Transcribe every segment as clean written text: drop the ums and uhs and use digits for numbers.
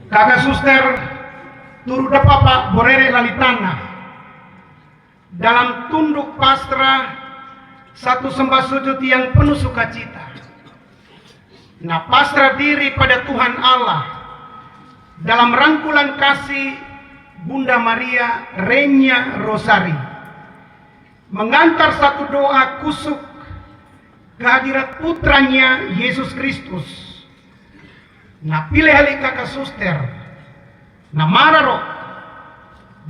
Kakak suster turut Bapak borere lalitana dalam tunduk pasrah satu sembah sujud yang penuh sukacita. Nah, pasrah diri pada Tuhan Allah dalam rangkulan kasih Bunda Maria Renya Rosari, mengantar satu doa kusuk kehadirat putranya Yesus Kristus. Nah, pilih hali kakak suster, nah mararo,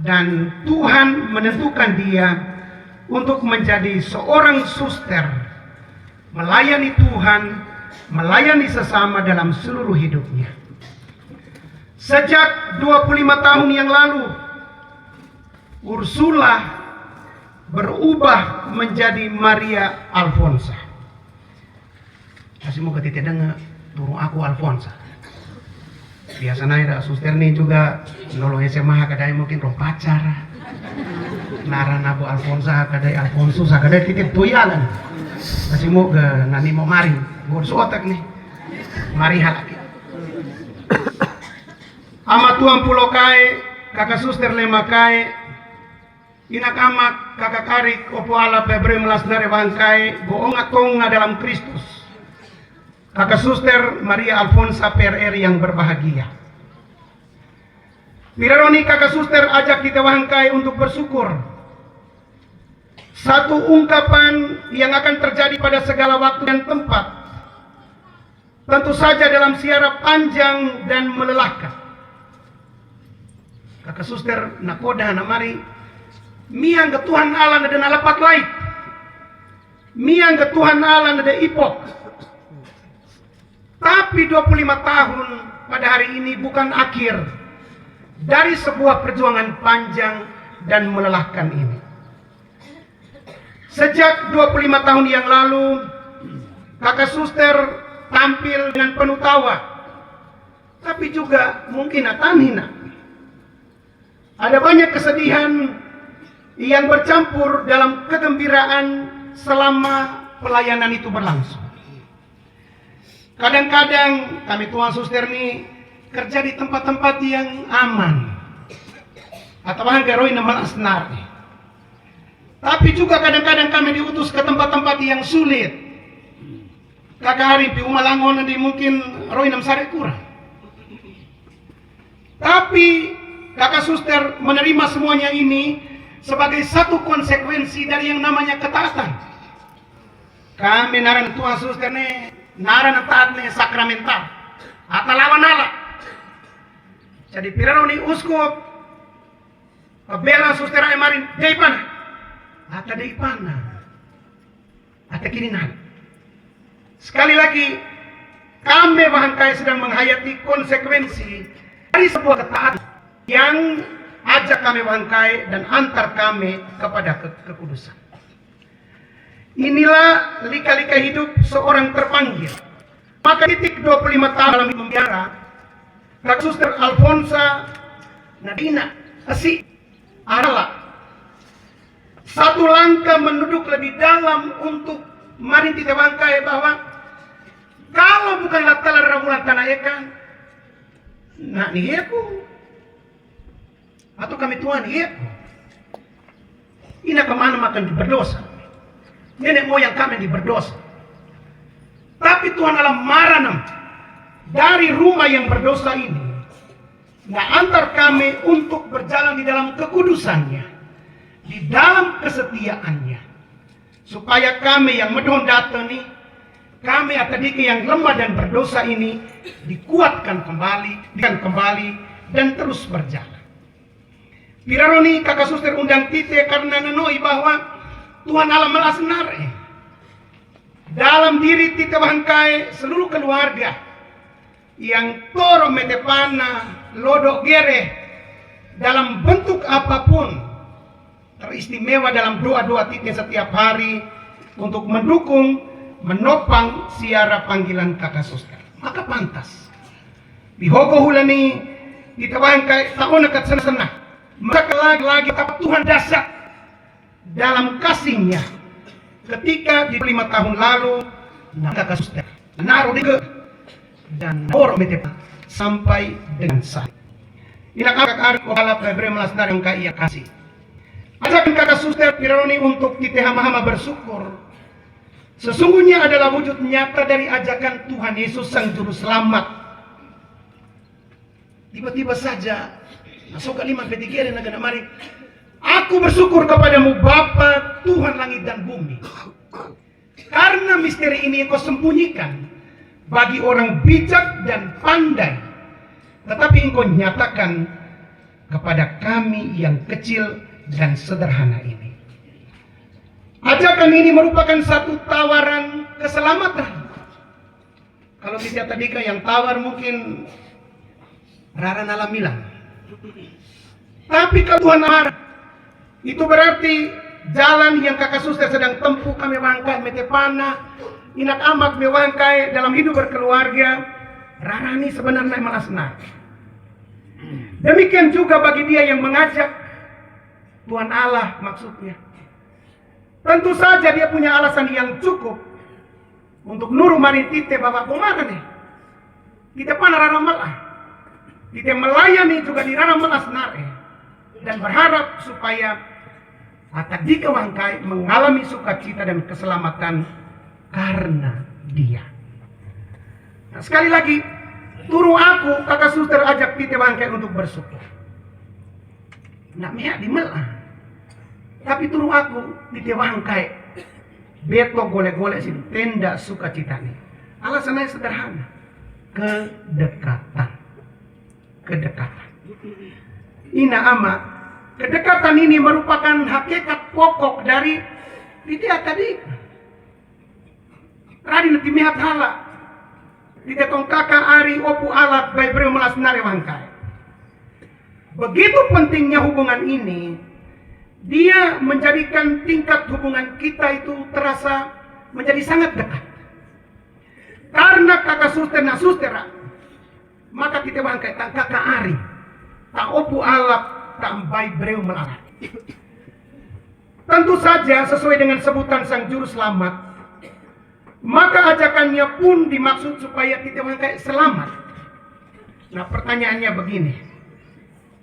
dan Tuhan menentukan dia untuk menjadi seorang suster, melayani Tuhan, melayani sesama dalam seluruh hidupnya. Sejak 25 tahun yang lalu, Ursula berubah menjadi Maria Alfonsa. Kasih mau ketika dengar turun aku Alfonsa. Biasanya ada suster nih juga nolong SMA kadai mungkin rom pacar. Naran Abu Alfonsa kadai Alfonsus kadai titip tuyalan. Kasih mau ke nani mau mari, gue otak nih. Mari halaki. Ama tuang pulau kai, kakak suster lemakai, inak amak kakak karik opo ala pebre melas nare bangkai, goong atonga dalam Kristus. Kakak suster Maria Alfonsa PRR yang berbahagia. Piraroni kakak suster ajak kita bangkai untuk bersyukur. Satu ungkapan yang akan terjadi pada segala waktu dan tempat. Tentu saja dalam siara panjang dan melelahkan. Kakak suster nakoda namari miang ke Tuhan Allah nada nalapak lain. Miang ke Tuhan Allah nada ipok. Tapi 25 tahun pada hari ini bukan akhir dari sebuah perjuangan panjang dan melelahkan ini. Sejak 25 tahun yang lalu, kakak suster tampil dengan penuh tawa, tapi juga mungkin atanhina. Ada banyak kesedihan yang bercampur dalam kegembiraan selama pelayanan itu berlangsung. Kadang-kadang kami tuan suster ini kerja di tempat-tempat yang aman, atau bahkan keroi nama asnar. Tapi juga kadang-kadang kami diutus ke tempat-tempat yang sulit. Kakak hari di Umalangon di mungkin roi nam sare kurang. Tapi kakak suster menerima semuanya ini sebagai satu konsekuensi dari yang namanya ketaatan. Kami naran tuan suster ini naran taat nih sakramental atau lawan Allah. Jadi piraroni uskup bela suster emarin dei pana atau dei pana atau kininan. Sekali lagi kami bahangkai sedang menghayati konsekuensi dari sebuah ketaatan yang ajak kami bahangkai dan antar kami kepada kekudusan. Inilah lika-lika hidup seorang terpanggil. Maka titik 25 tahun dalam membiara, kakak suster Alfonsa Nadina Asih adalah satu langkah menduduk lebih dalam untuk mari kita bangkai bahwa kalau bukanlah telah ramuan tanah ekan, nah niheku atau kami tuan niheku, ina kemana makan berdosa. Nenek moyang kami berdosa. Tapi Tuhan Allah marah dari rumah yang berdosa ini. Nah, antar kami untuk berjalan di dalam kekudusannya, di dalam kesetiaannya, supaya kami yang medon datang nih, kami akadiki yang lemah dan berdosa ini dikuatkan kembali, dan terus berjalan. Piraroni kakak suster undang tite karena nenoi bahwa Tuhan Allah melasnar dalam diri kita bangkai seluruh keluarga yang toro metepana lodok gere dalam bentuk apapun teristimewa dalam doa-doa kita setiap hari untuk mendukung menopang siara panggilan kakak suster. Maka pantas bihogo hulani kita bangkai tahun dekat sana maka lagi Tuhan dasar dalam kasihnya ketika di 5 tahun lalu kakak suster naruh di dan orang sampai dengan saat. Ina kakak ari ko halap Hebreu melasnar yang ia kasih. Ajakan kakak suster pironi untuk kita hama-hama bersyukur. Sesungguhnya adalah wujud nyata dari ajakan Tuhan Yesus Sang Juru Selamat. Tiba-tiba saja masuk ke 5:3 negara mari. Aku bersyukur kepadamu Bapa Tuhan langit dan bumi. Karena misteri ini engkau sembunyikan bagi orang bijak dan pandai, tetapi engkau nyatakan kepada kami yang kecil dan sederhana ini. Ajakan ini merupakan satu tawaran keselamatan. Kalau kita tadi yang tawar mungkin Rara Nalamilang. Tapi kalau Tuhan marah, itu berarti jalan yang kakak suster sedang tempuh kami wangkai metepana, inak amat mewangkai dalam hidup berkeluarga, Rarani sebenarnya melasnar. Demikian juga bagi dia yang mengajak Tuhan Allah maksudnya. Tentu saja dia punya alasan yang cukup untuk nuru maritite bapak kumaha nih. Kita pana rara malah. Kita melayani juga di rara melasnar dan berharap supaya akan dikewangkai mengalami sukacita dan keselamatan karena dia. Nah, sekali lagi, turu aku kakak suster ajak kita wangkai untuk bersyukur. Nak miak dimelah. Tapi turu aku kita wangkai. Beto golek-golek si tenda sukacita ini. Alasannya sederhana. Kedekatan. Kedekatan. Ina amat. Kedekatan ini merupakan hakikat pokok dari titik tadi. Radin timihat hala. Titik tong kakak ari opu alat Hebreu melasnare wangkai. Begitu pentingnya hubungan ini, dia menjadikan tingkat hubungan kita itu terasa menjadi sangat dekat. Karena kakak suster na sustera, maka kita wangkai tak kakak ari, tak opu alat, tak Hebreu melarang. Tentu saja sesuai dengan sebutan Sang Juru Selamat, maka ajakannya pun dimaksud supaya kita wangkai selamat. Nah pertanyaannya begini,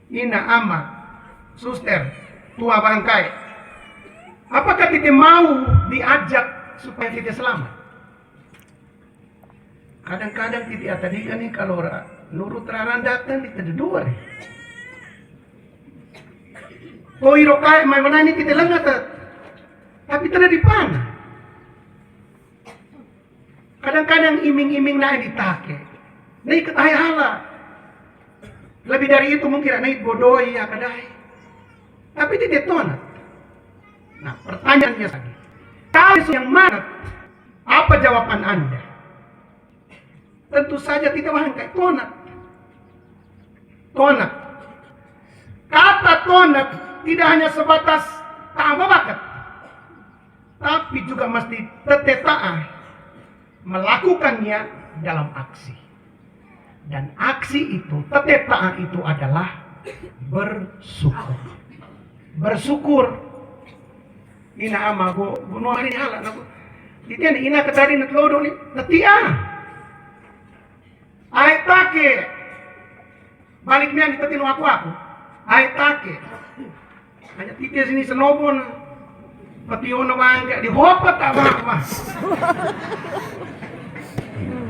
Ina ama, suster, tua wangkai, apakah kita mau diajak supaya kita selamat? Kadang-kadang kita tadi kan nih kalau nurut raran datang kita dua nih. Koiro kai mai mana ini kita lengat, tapi tidak dipana. Kadang-kadang iming-iming naik ditake, naik ke hala. Lebih dari itu mungkin naik bodoi ya kadai, tapi tidak tonat. Nah pertanyaannya lagi, kalau yang mana? Apa jawaban Anda? Tentu saja tidak wangkai tonat. Tonat. Kata tonat tidak hanya sebatas tak bakat, tapi juga mesti tetetaan melakukannya dalam aksi. Dan aksi itu, tetetaan itu adalah bersyukur. Bersyukur. Ina ama go bunuh hari hala naku. Itian ina ketari natlodo ni natia. Ay take. Balik niya ni tatino aku. Ay take. Hanya titia sini senobon. Patiyo na wangga di hopat apa.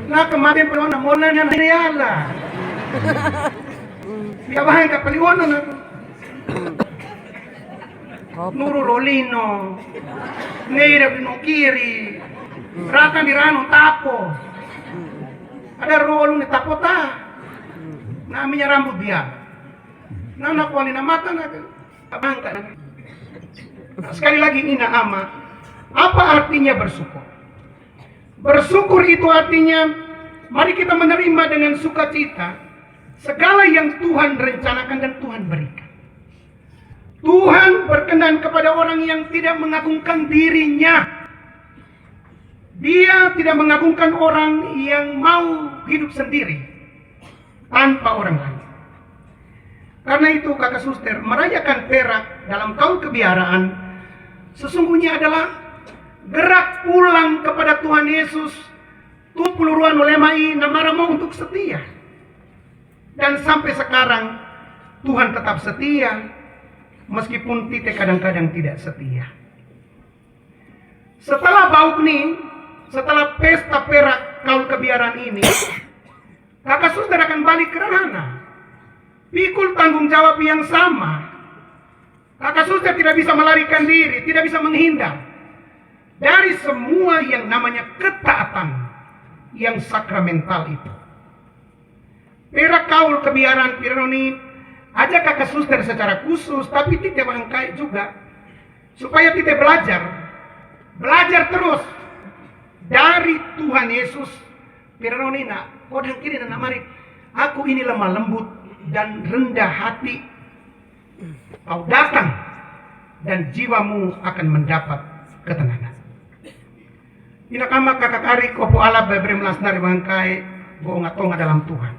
Nah kemarin pernah namonan yang reala. Dia wangga paliwonan aku. Nuru Rolino, Neira di kiri, Raka di Rano Tapo. Ada rolo ni Tapota. Namanya rambut dia. Nana kuali na mata na bangka. Nah, sekali lagi Ina ama, apa artinya bersyukur? Bersyukur itu artinya mari kita menerima dengan sukacita segala yang Tuhan rencanakan dan Tuhan berikan. Tuhan berkenan kepada orang yang tidak mengagungkan dirinya. Dia tidak mengagungkan orang yang mau hidup sendiri tanpa orang lain. Karena itu kakak suster, merayakan Perak dalam tahun kebiaraan sesungguhnya adalah gerak pulang kepada Tuhan Yesus, Tu puluruan ulemai namaramo untuk setia. Dan sampai sekarang Tuhan tetap setia, meskipun kita kadang-kadang tidak setia. Setelah Baukni, setelah pesta perak kaul kebiaran ini, kakak suster akan balik ke Rahana. Pikul tanggung jawab yang sama. Kakak suster tidak bisa melarikan diri, tidak bisa menghindar dari semua yang namanya ketaatan yang sakramental itu. Perak kaul kebiaran Pironi ajak kakak suster secara khusus, tapi tidak bangkai juga supaya kita belajar terus dari Tuhan Yesus. Pironi nak kodang kini dan mari aku ini lemah lembut dan rendah hati. Kau datang dan jiwamu akan mendapat ketenangan. Inakama kakak kari kopo ala bebre melasnari bangkai gonga-tonga dalam Tuhan.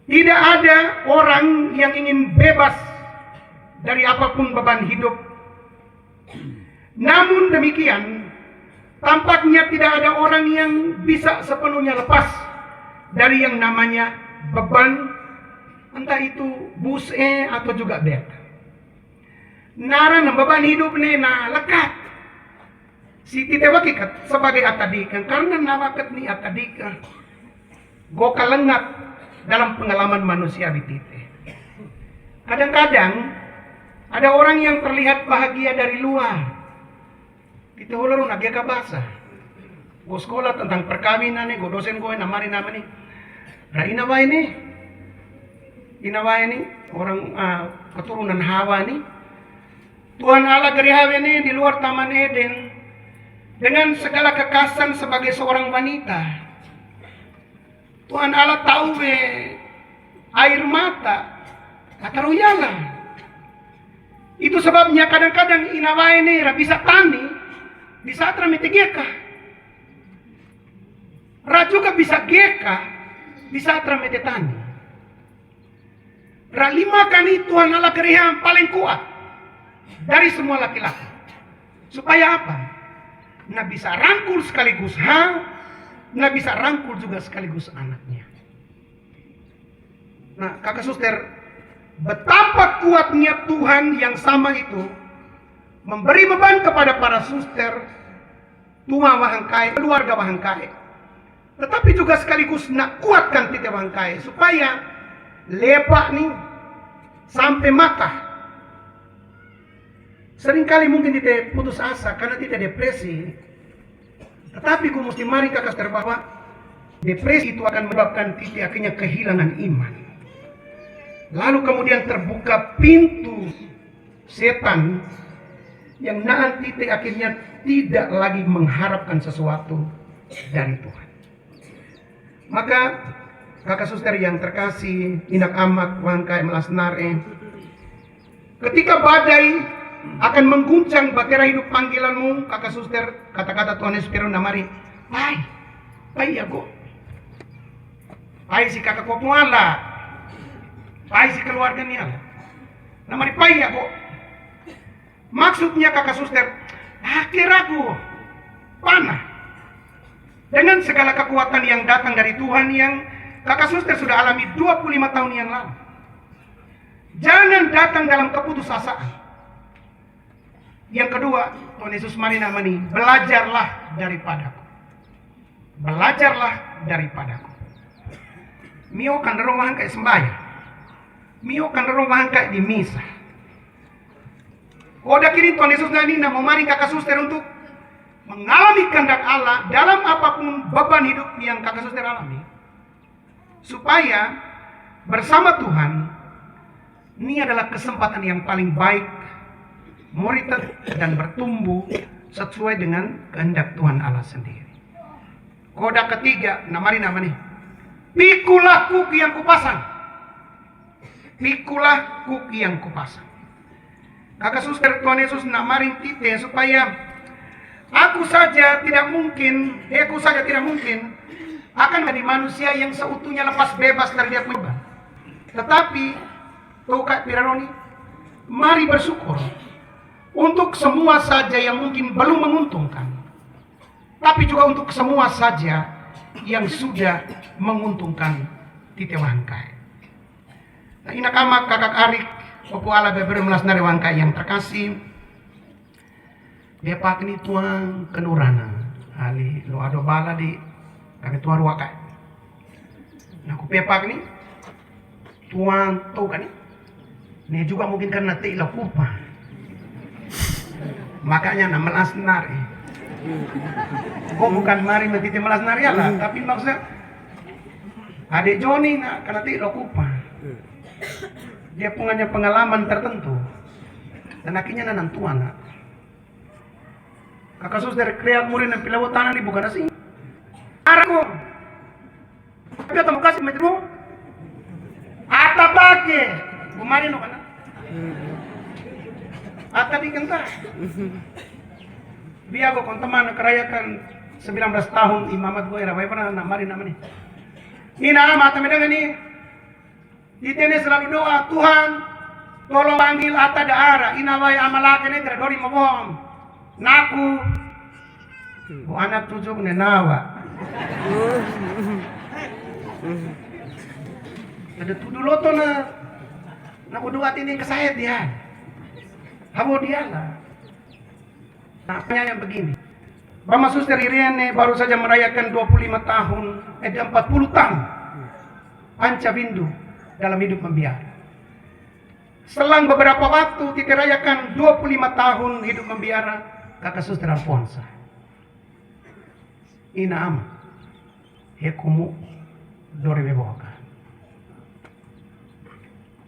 Tidak ada orang yang ingin bebas dari apapun beban hidup. Namun demikian, tampaknya tidak ada orang yang bisa sepenuhnya lepas dari yang namanya beban, entah itu buse atau juga bed. Naran beban hidup na lekat. Si tite wakikat sebagai akadika, karena nawakat ni akadika go kalengat dalam pengalaman manusia tite. Kadang-kadang ada orang yang terlihat bahagia dari luar. Kita ulur nak ka bahasa. Go sekolah tentang perkawinan nih, go dosen go namani. Ra inawa ini orang keturunan Hawa nih. Tuhan Allah dari Hawa ini di luar Taman Eden dengan segala kekasan sebagai seorang wanita. Tuhan Allah tahu air mata kata ruyala. Itu sebabnya kadang-kadang inawa ini bisa tani di saat ramite geka. Ra juga bisa geka di saat ramite tani. Ra lima kali Tuhan Allah yang paling kuat dari semua laki-laki. Supaya apa? Nah bisa rangkul sekaligus nah bisa rangkul juga sekaligus anaknya. Nah kakak suster, betapa kuatnya Tuhan yang sama itu memberi beban kepada para suster, tua wahangkai, keluarga wahangkai. Tetapi juga sekaligus nak kuatkan tite wahangkai supaya lepak nih sampai mata. Seringkali mungkin tidak putus asa karena tidak depresi. Tetapi ku mesti mari kakak suster bahwa depresi itu akan menyebabkan titik akhirnya kehilangan iman. Lalu kemudian terbuka pintu setan yang nanti titik akhirnya tidak lagi mengharapkan sesuatu dari Tuhan. Maka kakak suster yang terkasih, inak amak wangkai melasnare, ketika badai akan mengguncang batera hidup panggilanmu, kakak suster, kata-kata Tuhan Yesus Pirun namari, pai ya go, pai si kakak kopo ala, pai si keluarga ni ala, namari pai ya go. Maksudnya kakak suster, akhir aku panah dengan segala kekuatan yang datang dari Tuhan yang kakak suster sudah alami 25 tahun yang lalu. Jangan datang dalam keputusasaan. Yang kedua, Tuhan Yesus mari namani, belajarlah daripadaku. Belajarlah daripadaku. Mio kan romahan kayak sembahyang. Mio kan romahan kayak di misa. Koda kiri Tuhan Yesus nani mau mari kakak suster untuk mengalami kehendak Allah dalam apapun beban hidup yang kakak suster alami. Supaya bersama Tuhan, ini adalah kesempatan yang paling baik murid dan bertumbuh sesuai dengan kehendak Tuhan Allah sendiri. Koda ketiga, namari namani, pikulah kuki yang kupasang. Pikulah kuki yang kupasang. Kakak suster Tuhan Yesus namarin kita supaya aku saja tidak mungkin akan menjadi manusia yang seutuhnya lepas bebas dari dia punya. Tetapi, tuh Kak Piraroni, mari bersyukur untuk semua saja yang mungkin belum menguntungkan. tapi juga untuk semua saja yang sudah menguntungkan tite wangkai. Nah, inakama kakak arik opo ala beber melas nari wangkai yang terkasih. Dia pak ni tuang kenurana ali lo ado bala di kami tuang ruakai. Nah, ku pepak ni tuang tahu kan ni juga mungkin karena tila kupa. Makanya nama melas nari. Kok bukan mari mentiti melas nari lah, tapi maksudnya adik Joni nak karena tila kupa. Dia punya pengalaman tertentu dan akhirnya nantuan nak. Kakak suster kreat murid dan pilawo tanah ni bukan asing. Arako. Tapi atau kasih macam ata pake. Kemarin no kana. Ata di kenta. Biar ko kon teman kerayakan 19 tahun imamat gue rawai pernah namari namanya. Ina mata medang ini. Ditene selalu doa, Tuhan tolong panggil ata daara inawai amalake ne dori mabohong. Naku bu anak tujuh nenawa. Ada tuduh loto na kudu ini ke saya dia. Habo dia lah. Nah, yang begini. Mama Suster Irene baru saja merayakan 25 tahun, 40 tahun. Anca Bindu dalam hidup membiara. Selang beberapa waktu kita rayakan 25 tahun hidup membiara kakak Suster Alfonsa. Ina ama hekumu dore beboka.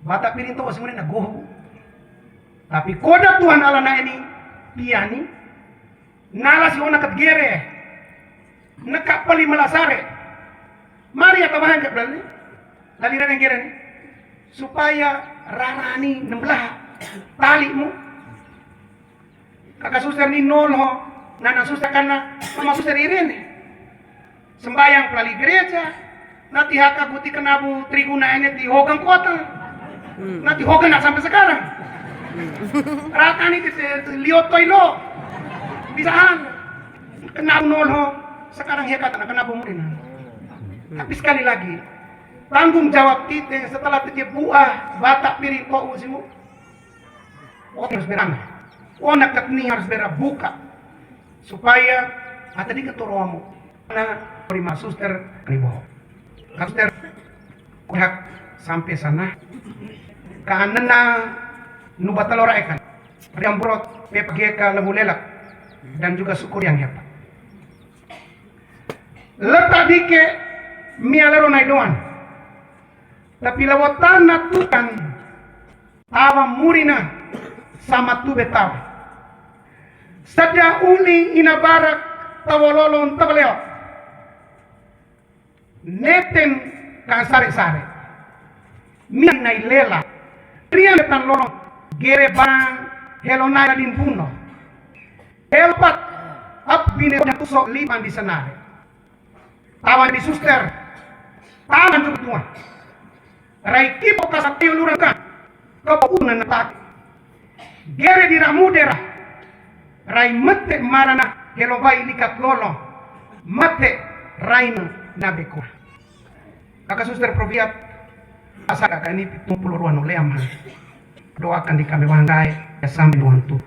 Bata piring to sebenarnya nagoho. Tapi koda Tuhan Allah na ini piani nala si ona katgere nakapali malasare. Mari atau bahan ke belakang laliran yang gere supaya rarani nembelah talimu. Kakak Suster ni nolo nana Suster karena Mama Suster Irene sembayang pelali gereja nanti haka putih kenabu triguna ini di hogang kota nanti hogang nak sampai sekarang rata ini liot toilo bisaan kenabu nolo sekarang heka tanah kenabu murina. Tapi sekali lagi tanggung jawab kita setelah kita buah batak piring kau usimu harus beramai nak katni harus buka supaya ada di ketoromu na prima Suster ribo Suster kuhak sampai sana kaanana nubatalora ekan riambrot pepgeka lebulelak dan juga syukur yang hebat letak dike mialero naidoan tapi lawatan natukan awam murina sama tu betaw sadya uli inabarak tawololon tabaleo neten kan sare-sare mian na ilela rian tan lolo gere bang helonai din puno helpat abine na tusok liman di sanare tawan di Suster taman juga tuan rai kipo kasatiyo lurakan kapunan na tak gere di ramudera rai mate marana helobai likat lolo mate raina nabeko kakak Suster Proviat asal kakak ini 70 ruan oleh doakan di kami wanggai ya sambil wantu